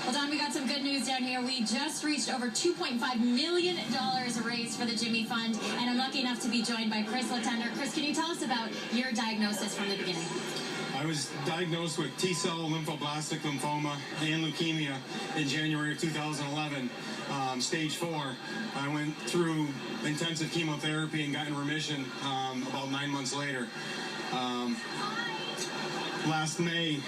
Well, Don, we got some good news down here. We just reached over $2.5 million raised for the Jimmy Fund, and I'm lucky enough to be joined by Chris Letendre. Chris, can you tell us about your diagnosis from the beginning? I was diagnosed with T-cell lymphoblastic lymphoma and leukemia in January of 2011, stage 4. I went through intensive chemotherapy and got in remission about 9 months later. Last May,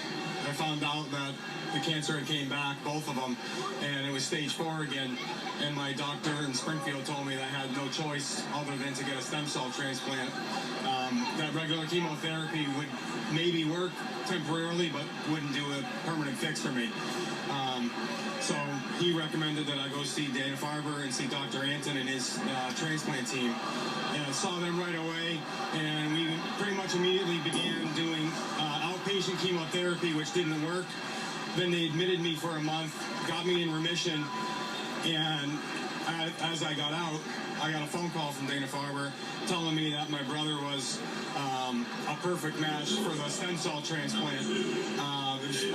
I found out that the cancer had came back, both of them, and it was stage 4 again. And my doctor in Springfield told me that I had no choice other than to get a stem cell transplant. That regular chemotherapy would maybe work temporarily, but wouldn't do a permanent fix for me. So he recommended that I go see Dana Farber and see Dr. Anton and his transplant team. And I saw them right away, and we pretty much immediately began doing outpatient chemotherapy, which didn't work. Then they admitted me for a month, got me in remission, and as I got out, I got a phone call from Dana Farber telling me that my brother was a perfect match for the stem cell transplant.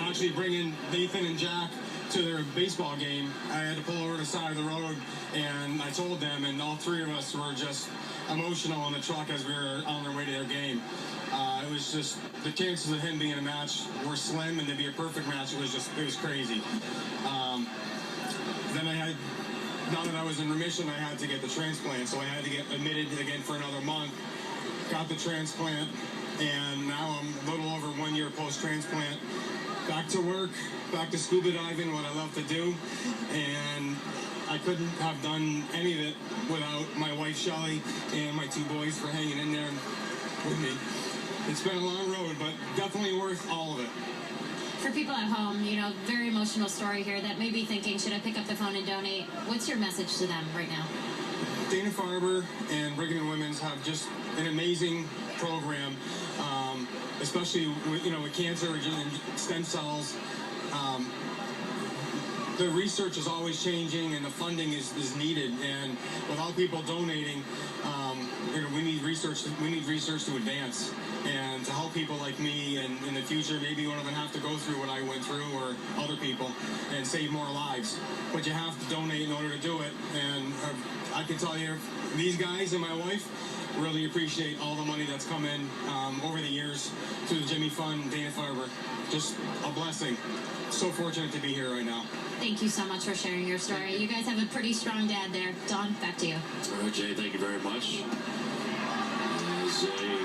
Actually bringing Nathan and Jack to their baseball game, I had to pull over to the side of the road, and I told them, and all three of us were just emotional in the truck as we were on our way to their game. It was just, the chances of him being a match were slim, and to be a perfect match, it was crazy. Then now that I was in remission, I had to get the transplant, so I had to get admitted again for another month. Got the transplant, and now I'm a little over 1 year post-transplant. Back to work, back to scuba diving, what I love to do, and I couldn't have done any of it without my wife, Shelly, and my 2 boys for hanging in there with me. It's been a long road, but definitely worth all of it. For people at home, you know, very emotional story here that may be thinking, should I pick up the phone and donate? What's your message to them right now? Dana Farber and Brigham and Women's have just an amazing program, especially with cancer and stem cells. The research is always changing, and the funding is needed. And without people donating, we need research. We need research to advance and to help people like me. And in the future, maybe one of them have to go through what I went through, or other people, and save more lives. But you have to donate in order to do it. And I can tell you, these guys and my wife really appreciate all the money that's come in over the years through the Jimmy Fund, Dana Farber. Just a blessing. So fortunate to be here right now. Thank you so much for sharing your story. You guys have a pretty strong dad there. Don, back to you. Jay, thank you very much. As a